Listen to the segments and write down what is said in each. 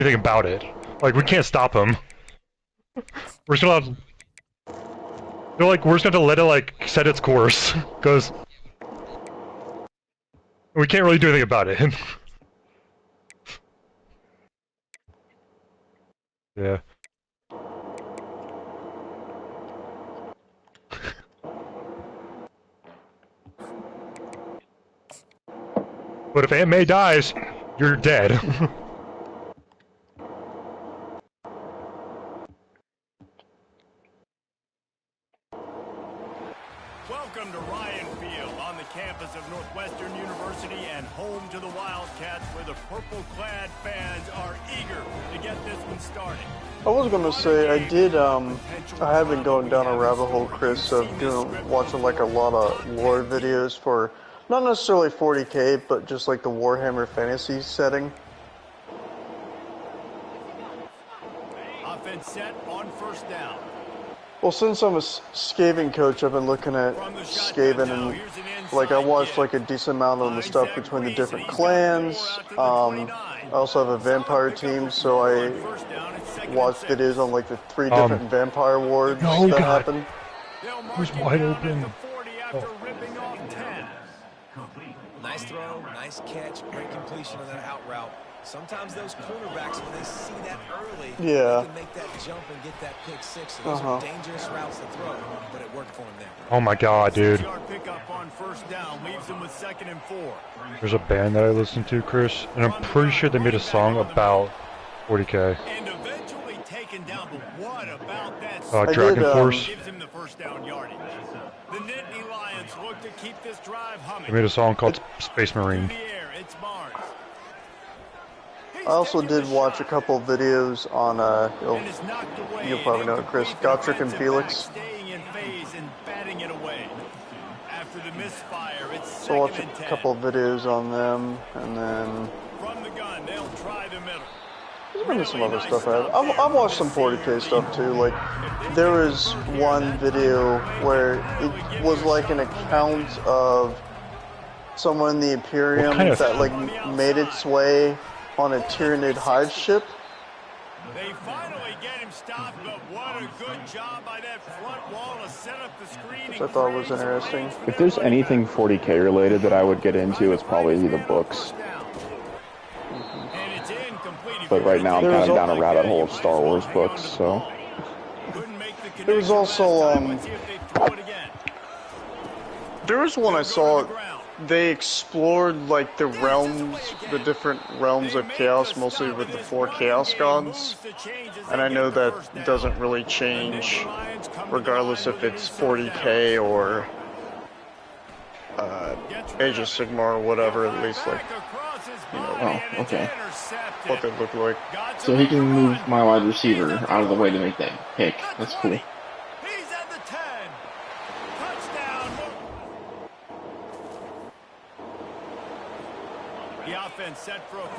anything about it. Like, we can't stop him. We're just gonna have... They're like, we're just gonna have to let it, like, set its course. Because... we can't really do anything about it. Yeah. But if Aunt May dies, you're dead. Welcome to Ryan Field on the campus of Northwestern University and home to the Wildcats, where the purple-clad fans are eager to get this one started. I was gonna say, I have been going down a rabbit hole, Chris, of watching like a lot of lore videos for, not necessarily 40K, but just like the Warhammer Fantasy setting. Offense set on first down. Well, since I'm a Skaven coach, I've been looking at Skaven, and like I watched like a decent amount of the stuff between the different clans. I also have a vampire team, so I watched videos on like the 3 different vampire wards that happen. Who's wide open? Nice throw, nice catch, great completion on that out route. Sometimes those cornerbacks, when they see that early, they can make that jump and get that pick six. So those are dangerous routes to throw, but it worked for him there. Oh my god, dude. Pickup on first down, leaves him with 2nd and 4. There's a band that I listen to, Chris, and I'm pretty sure they made a song about 40K. And eventually taken down, but what about that? Dragon Force. Gives him the first down yardage. The Nittany Lions look to keep this drive humming. They made a song called Space Marine. It's Barnes. I also did watch a couple of videos on, you'll probably know it, Chris, Gotrick and Felix. So I watched a couple of videos on them, and then there's been some other stuff I've watched some 40K stuff too. Like, there was one video where it was like an account of someone in the Imperium that like made its way on a Tyranid hive ship. They finally get him stopped, but what a good job by that front wall to set up the screen. Which I thought was interesting. If there's anything 40K related that I would get into, it's probably the books. But right now I'm kind of down a rabbit hole of Star Wars books, so. There was also, there was one I saw. They explored like the realms, the different realms of chaos, mostly with the 4 chaos gods. And I know that doesn't really change, regardless if it's 40K or Age of Sigmar or whatever. At least like, you know, oh, okay, what they look like. So he can move my wide receiver out of the way to make that pick. That's cool.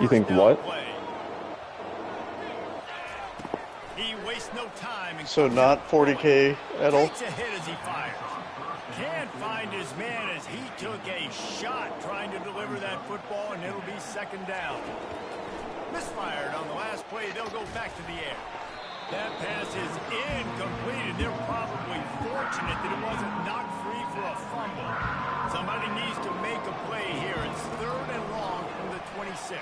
You think what? So not 40K at all? Can't find his man as he took a shot trying to deliver that football, and it'll be 2nd down. Misfired on the last play. They'll go back to the air. That pass is incomplete. They're probably fortunate that it wasn't knocked free for a fumble. Somebody needs to make a play here. It's 3rd and long from the 26.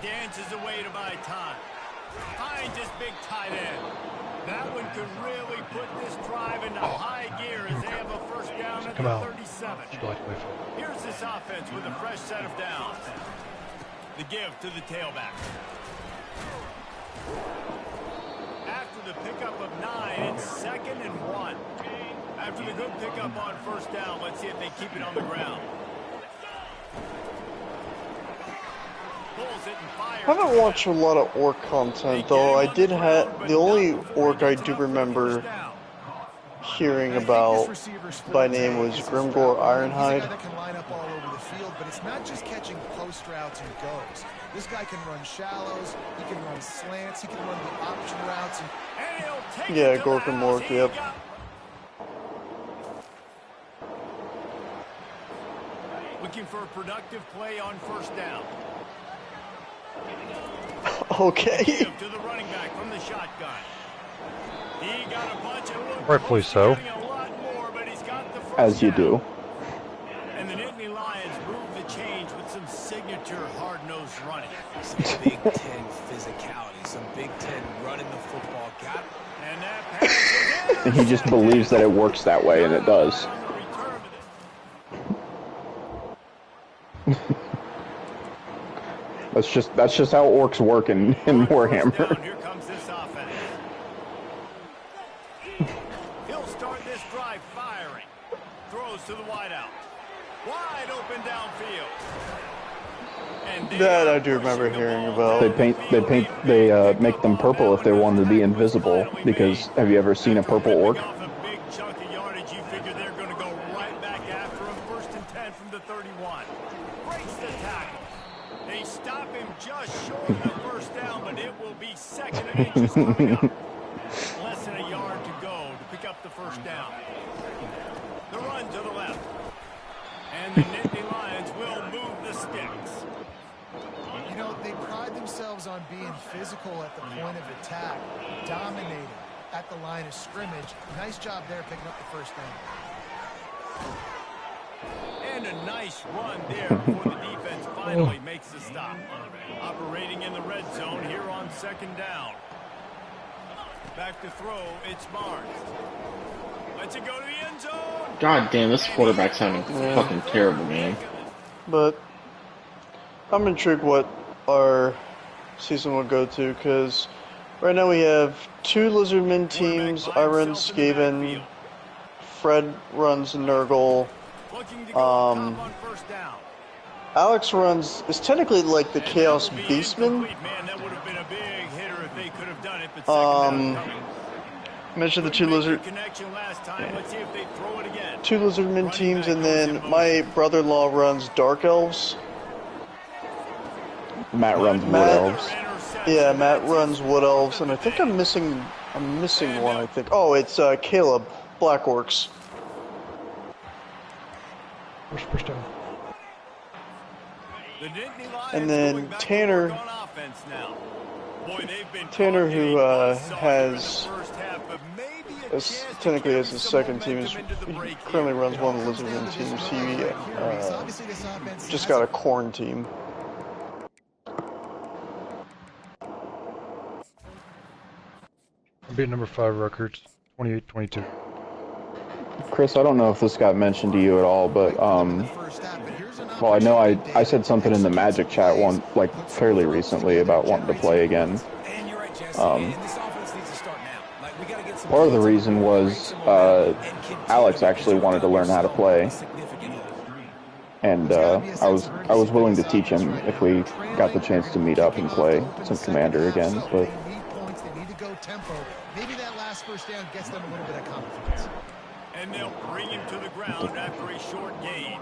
Dances away to buy time. Finds his big tight end. That one could really put this drive into high gear as they have a first down at the 37. Here's this offense with a fresh set of downs. The give to the tailback. After the pickup of 9, it's 2nd and 1. After the good pickup on first down, let's see if they keep it on the ground. I haven't watched a lot of orc content though. I did have the only orc I do remember hearing about by name was Grimgor Ironhide. That can line up all over the field, but it's not just catching post routes and goes. This guy can run shallows, he can run slants, he can run the option routes. And yeah, Gorkin Mork, yep. Looking for a productive play on first down. Okay. To the running back from the shotgun. He got a bunch of Rightfully so. a lot more, but he's got the first As you down. do. And the Nittany Lions move the change with some signature hard-nosed running. Some Big Ten physicality, some Big Ten running the football. Got and that pass is And he just believes that it works that way, and it does. That's just how orcs work in Warhammer. Here comes this offense. He'll start this drive firing. Throws to the wideout. Wide open downfield. That I do remember hearing about. They make them purple if they want to be invisible. Because have you ever seen a purple orc? A big chunk of yardage, you figure they're going to go right back after him. 1st and 10 from the 31. Breaks the tackle. They stop him just short of the first down, but it will be 2nd and inches coming up. Less than a yard to go to pick up the first down. The run to the left. And the Nittany Lions will move the sticks. You know, they pride themselves on being physical at the point of attack, dominating at the line of scrimmage. Nice job there picking up the first down. And a nice run there before the defense finally makes the stop. Operating in the red zone here on 2nd down. Back to throw, it's Barnes. Lets it go to the end zone. God damn, this quarterback's having a fucking terrible game. But I'm intrigued what our season will go to, because right now we have 2 Lizardmen teams. I run Skaven, Fred runs Nurgle, Alex is technically like the Chaos Beastman. Mentioned the 2 Lizardmen teams, and then my brother-in-law runs Dark Elves. Matt runs Wood Elves. Yeah, Matt runs Wood Elves, and I think I'm missing one, I think. Oh, it's Caleb, Black Orcs. First down. And then Tanner, who technically has his second team, he currently runs one of the Lizardmen teams. He just got a corn team. I beat number 5 records, 28-22. Chris, I don't know if this got mentioned to you at all, but well, I know I said something in the Magic chat fairly recently about wanting to play again. Part of the reason was Alex actually wanted to learn how to play, and I was willing to teach him if we got the chance to meet up and play some Commander again. But maybe that last first down gets them a little bit of confidence. And they'll bring him to the ground after a short gain.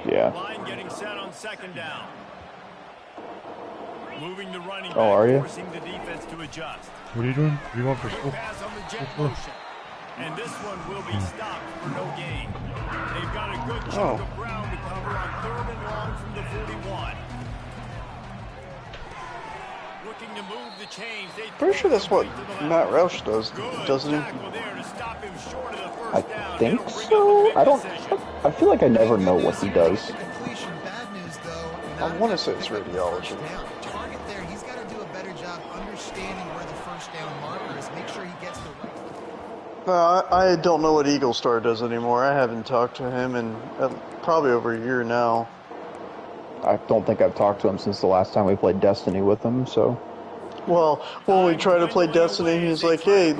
Yeah. Line getting set on 2nd down. Moving the running back, are you? forcing the defense to adjust. What are you doing? What do you want for school? Pass on the jet motion. And this one will be stopped for no gain. They've got a good chunk of ground to cover on 3rd and long from the 41. Looking to move the chains. Pretty sure that's what Matt Roush does, doesn't he? I think so. I feel like I never know what he does. I want to say it's radiology. Target there. He's got to do a better job understanding where the first down marker is. Make sure he gets the right. I don't know what Eagle Star does anymore. I haven't talked to him in probably over a year now. I don't think I've talked to him since the last time we played Destiny with him, so. Well, when we tried to play Destiny, he was like, hey,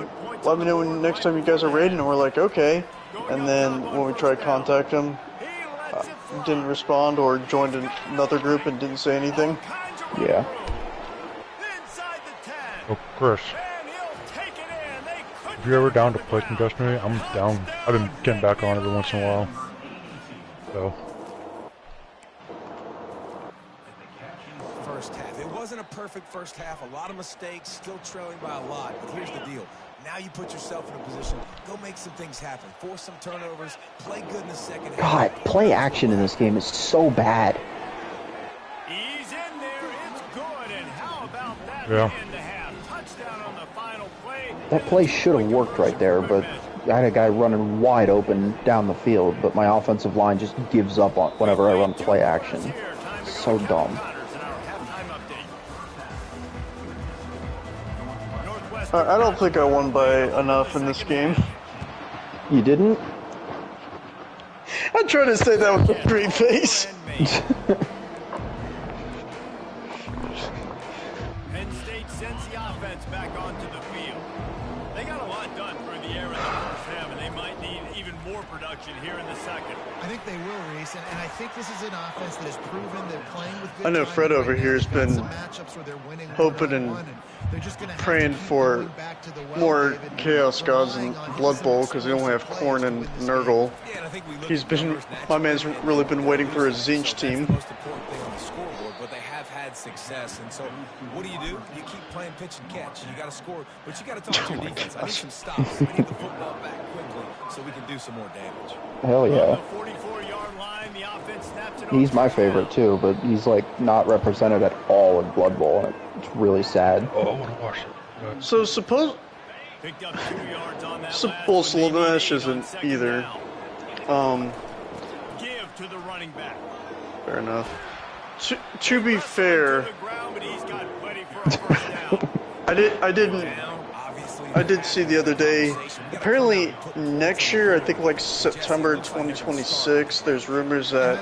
let me know when next time you guys are raiding, and we're like, okay. And then when we tried to contact him, didn't respond or joined another group and didn't say anything. Yeah. Oh, Chris. If you're ever down to play some Destiny, I'm down. I've been getting back on every once in a while. So. First half. It wasn't a perfect first half. A lot of mistakes, still trailing by a lot. But here's the deal. Now you put yourself in a position, go make some things happen. Force some turnovers, play good in the second half. God, play action in this game is so bad. He's in there, it's good, Yeah. That play should have worked right there, but I had a guy running wide open down the field, but my offensive line just gives up on whenever I run play action. So dumb. I don't think I won by enough in this game. You didn't? I'm trying to say that with a straight face. Penn State sends the offense back onto the field. They got a lot done through the air in the first half, and they might need even more production here in the second. I think they will, Reese, and I think this is an offense that has proven they're playing with good. I know Fred over here has been hoping and praying for more Chaos Gods and Blood Bowl because they only have Korn and Nurgle. He's been, my man's really been waiting for his Zinch team. But they have had success, and so what do? You keep playing pitch and catch. You got to score, but you got to talk to your defense. I need some stops. I need the football back quickly so we can do some more damage. Hell yeah. He's my favorite too, but he's like not represented at all in Blood Bowl. It's really sad. Oh, I want to watch it. So suppose... Well, Slanesh isn't either. Give to the running back. Fair enough. To be fair, I did see the other day, apparently next year, I think like September 2026, there's rumors that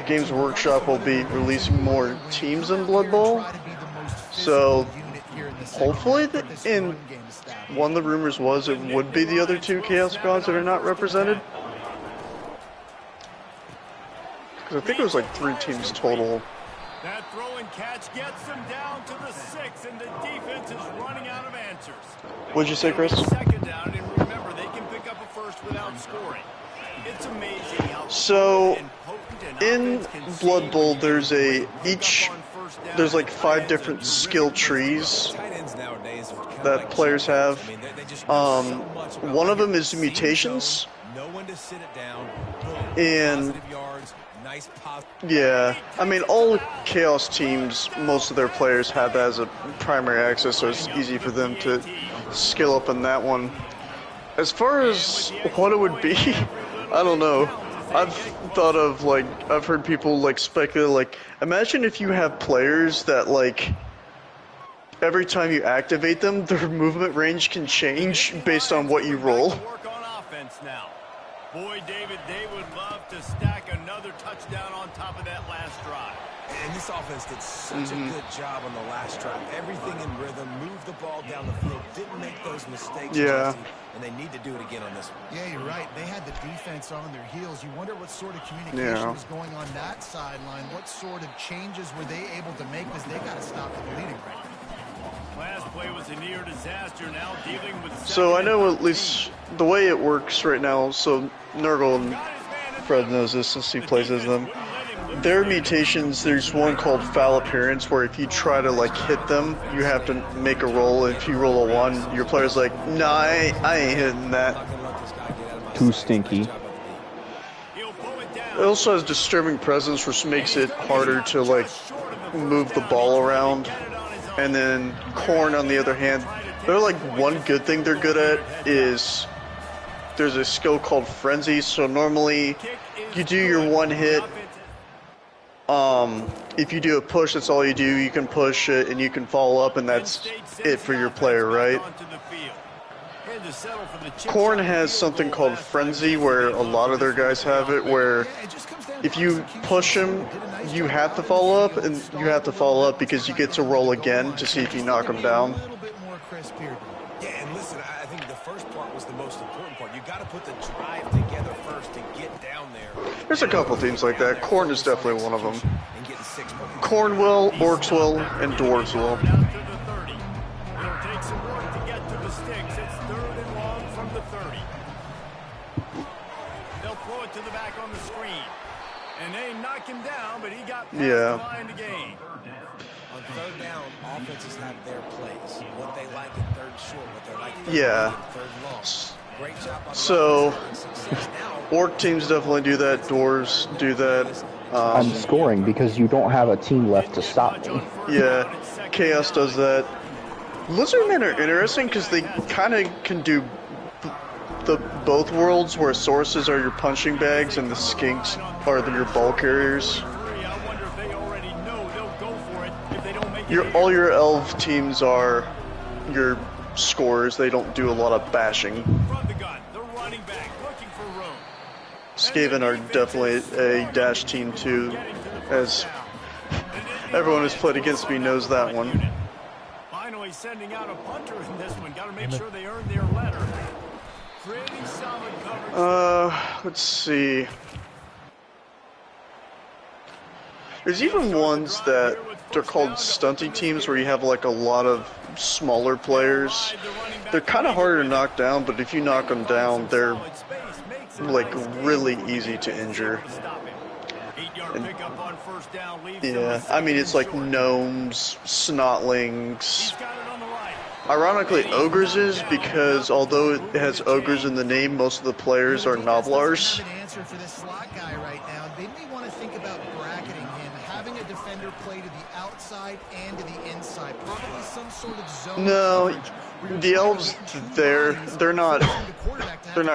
Games Workshop will be releasing more teams in Blood Bowl. So hopefully, one of the rumors was it would be the other two Chaos Gods that are not represented. Because I think it was like 3 teams total. That throw and catch gets them down to the 6, and the defense is running out of answers. What'd you say, Chris? Second down, and remember, they can pick up a first without scoring. It's amazing how so in Blood Bowl, there's like 5 different skill trees that players have. One of them is mutations. And yeah, I mean, all Chaos teams, most of their players have that as a primary access, so it's easy for them to skill up in that one. As far as what it would be, I don't know. I've thought of, like, I've heard people, like, speculate, like, imagine if you have players that, like, every time you activate them, their movement range can change based on what you roll. Boy, David, they would love to stack another touchdown on top of that last drive. And this offense did such a good job on the last drive. Everything in rhythm, moved the ball down the field, didn't make those mistakes. Yeah. And they need to do it again on this one. Yeah, you're right. They had the defense on their heels. You wonder what sort of communication was going on that sideline. What sort of changes were they able to make because they got to stop the bleeding right now. Last play was a near disaster, now dealing with. So I know at least the way it works right now, so Nurgle and Fred knows this since he plays as them. Their mutations, there's one called foul appearance where if you try to like hit them, you have to make a roll. If you roll a 1, your player's like, nah, I ain't hitting that. Too stinky. It also has disturbing presence, which makes it harder to like move the ball around. And then Korn, on the other hand, they're like one good thing they're good at is there's a skill called Frenzy. So normally you do your 1 hit. If you do a push, that's all you do. You can push it and you can follow up, and that's it for your player, right? Korn has something called Frenzy, where a lot of their guys have it, where if you push him, you have to follow up, and you have to follow up because you get to roll again to see if you knock him down. Yeah, and listen, I think the first part was the most important part. You got to put the drive together first to get down there. There's a couple teams like that. Korn is definitely one of them. Korn will, Orcs will, and Dwarves will. It'll take some work to get to the sticks. It's 3rd and long from the 30. They'll throw it to the back on the screen. And they knock him down, but he got past the line to gain. On 3rd down, offenses have their plays. What they like in 3rd short, what they like in 3rd long. So, orc teams definitely do that. Doors do that. I'm scoring because you don't have a team left to stop me. Yeah, Chaos does that. Lizardmen are interesting because they kind of can do both worlds, where sources are your punching bags and the skinks are your ball carriers. All your elf teams are your scorers. They don't do a lot of bashing. Skaven are definitely a dash team too, as everyone who's played against me knows that one. Finally sending out a punter in this one. Got to make sure they earn their letter. Pretty solid coverage. Let's see. There's even ones that they're called stunty teams where you have like a lot of smaller players. They're kind of harder to knock down, but if you knock them down, they're like really easy to injure. And, yeah, I mean it's like gnomes, snotlings. Ironically, ogres is because although it has ogres in the name, most of the players are noblars. They may want to think about bracketing him, having a defender play to the outside and to the inside, probably some sort of zone. No, the elves they're not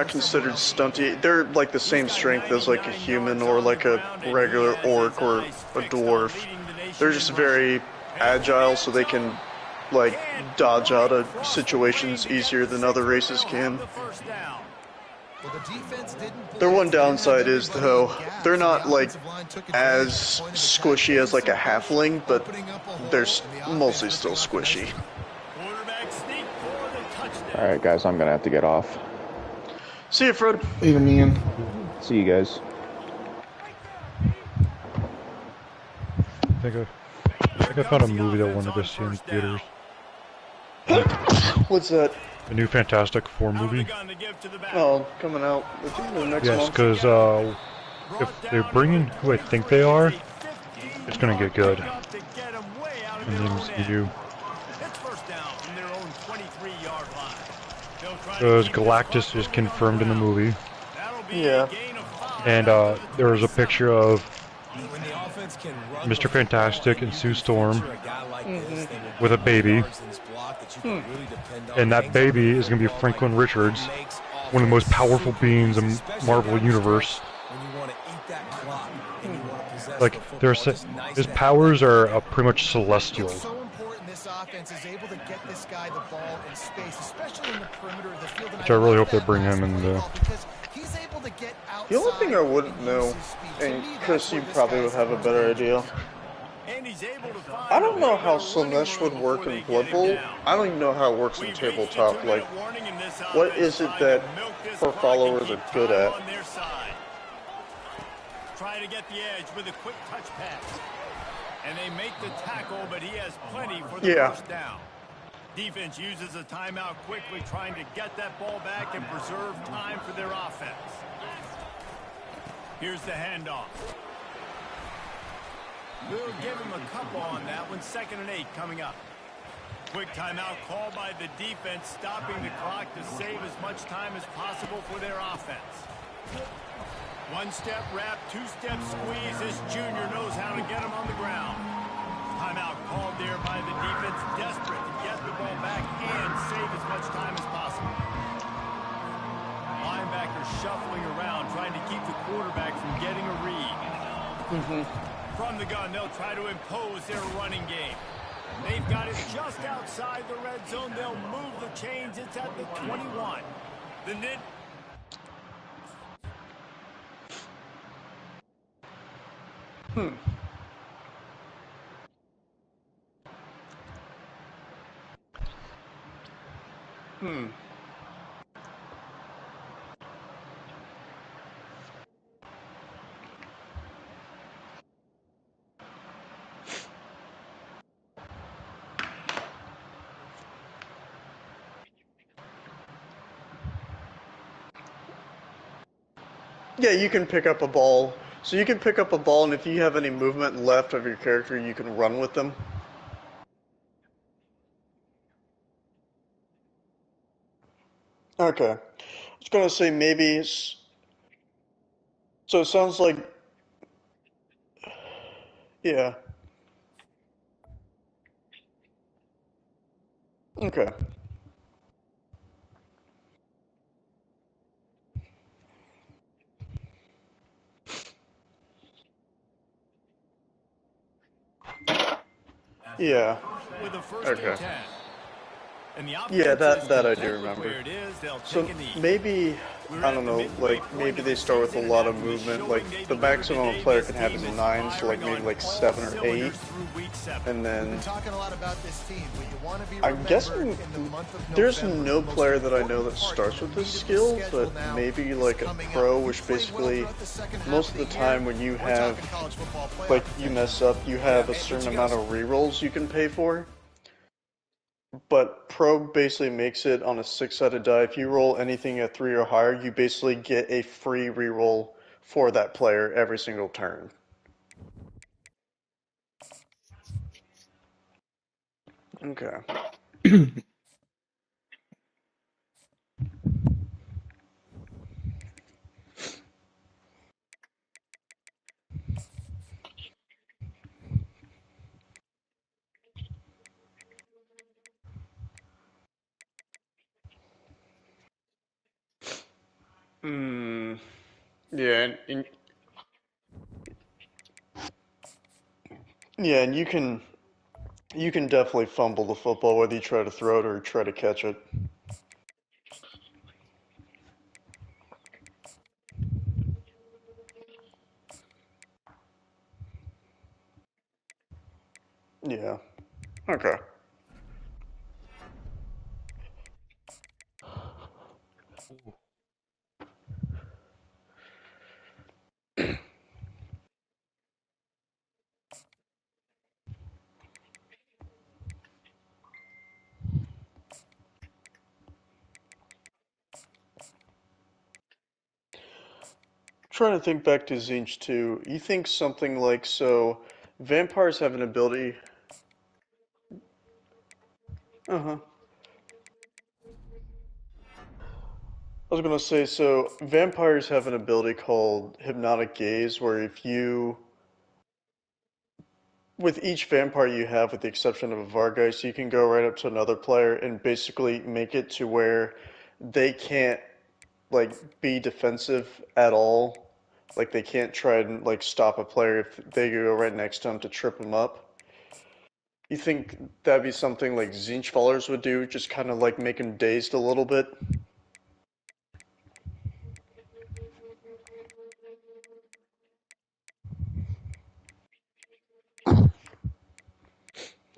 considered stunty. They're like the same strength as like a human or like a regular orc or a dwarf. They're just very agile, so they can like dodge out of situations easier than other races can. Their one downside is, though, they're not, like, as squishy as, like, a halfling, but they're mostly still squishy. Alright, guys, I'm gonna have to get off. See you, Fred. Even me in. See you guys. I think I found a movie that I wanted to see in theaters. What's that? The new Fantastic Four movie. Oh, coming out the next month. Yes, because if they bring in who I think they are, it's gonna get good. And the MCU. Because Galactus is confirmed in the movie. Yeah. And there was a picture of Mr. Fantastic and Sue Storm with a baby. And that baby is going to be Franklin Richards, one of the most powerful beings in Marvel Universe. Like, his powers are pretty much celestial. Which I really hope they bring him in the... The only thing I wouldn't know, and Chris, you probably would have a better idea. I don't know how Slanesh would work in Blood Bowl. I don't even know how it works in tabletop. Like, what is it that her followers are good at? Try to get the edge with a quick touch pass. And they make the tackle, but he has plenty for the first down. Defense uses a timeout quickly, trying to get that ball back and preserve time for their offense. Here's the handoff. We'll give him a couple on that one. 2nd and 8 coming up. Quick timeout called by the defense, stopping the clock to save as much time as possible for their offense. One-step wrap, two-step squeeze. This junior knows how to get him on the ground. Timeout called there by the defense, desperate to get the ball back and save as much time as possible. Linebackers shuffling around, trying to keep the quarterback from getting a read. From the gun, they'll try to impose their running game. They've got it just outside the red zone. They'll move the chains. It's at the 21. The net. Yeah, you can pick up a ball. So you can pick up a ball, and if you have any movement left of your character, you can run with them. Okay. was gonna say maybe. So it sounds like, yeah. Okay. Yeah. With a first Okay. and 10. And the Yeah, offense is that I do content with remember. where it is. They'll So take a knee. maybe, We're I at don't the know, midway like point maybe of they the start with a season, and lot of after the movement. showing Like they the delivered maximum a today, player this can have team is is 9, so like firing maybe on like all 7 or 8. cylinders through week 7. And We've then been talking a lot about this team, but you want to be I'm remembered guessing in the month of there's November. no The most player that I know important that part starts in with the this meat of the skill, schedule but now maybe is like a coming up. pro, You which play well basically throughout the second half most of of the the year, time when you we're have talking college football playoff like you potential. mess up, you have a Hey, but certain you amount guys, of rerolls you can pay for. But pro basically makes it on a 6-sided die. If you roll anything at 3 or higher, you basically get a free reroll for that player every single turn. Okay. Hmm. Yeah, and you can definitely fumble the football whether you try to throw it or try to catch it. Yeah. Okay. Trying to think back to Zinch too. You think something like so vampires have an ability. Uh-huh. I was gonna say, so vampires have an ability called hypnotic gaze, where if you, with each vampire you have, with the exception of a Vargeist, you can go right up to another player and basically make it to where they can't like be defensive at all. Like they can't try and like stop a player if they go right next to him to trip him up. You think that'd be something like Zinch followers would do, just kind of like make him dazed a little bit?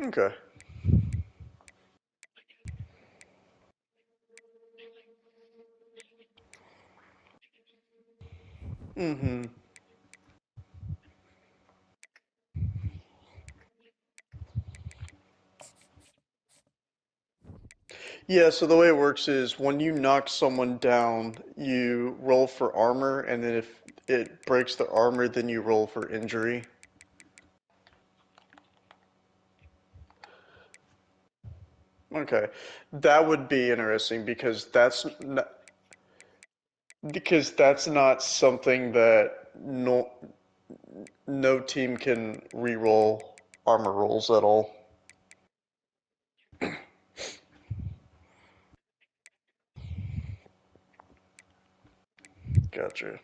Okay. Mm-hmm. Yeah, so the way it works is when you knock someone down, you roll for armor, and then if it breaks the armor, then you roll for injury. Okay. That would be interesting because that's not something that no team can re-roll armor rolls at all. Gotcha.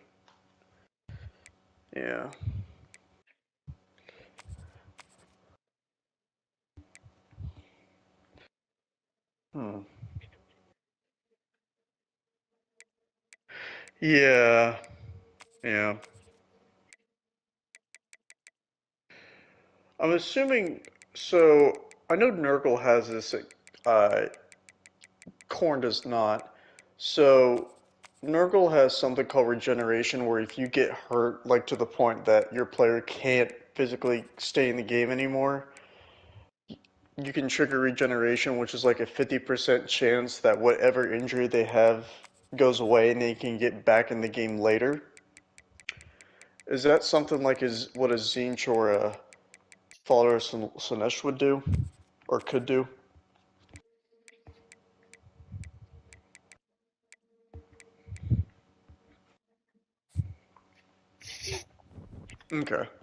Yeah. Hmm. Yeah. Yeah. I'm assuming so I know Nurgle has this uh Corn does not. So Nurgle has something called regeneration where if you get hurt like to the point that your player can't physically stay in the game anymore, you can trigger regeneration, which is like a 50% chance that whatever injury they have goes away and they can get back in the game later. Is that something like what a Zinch or a follower of Slanesh would do? Or could do? Okay.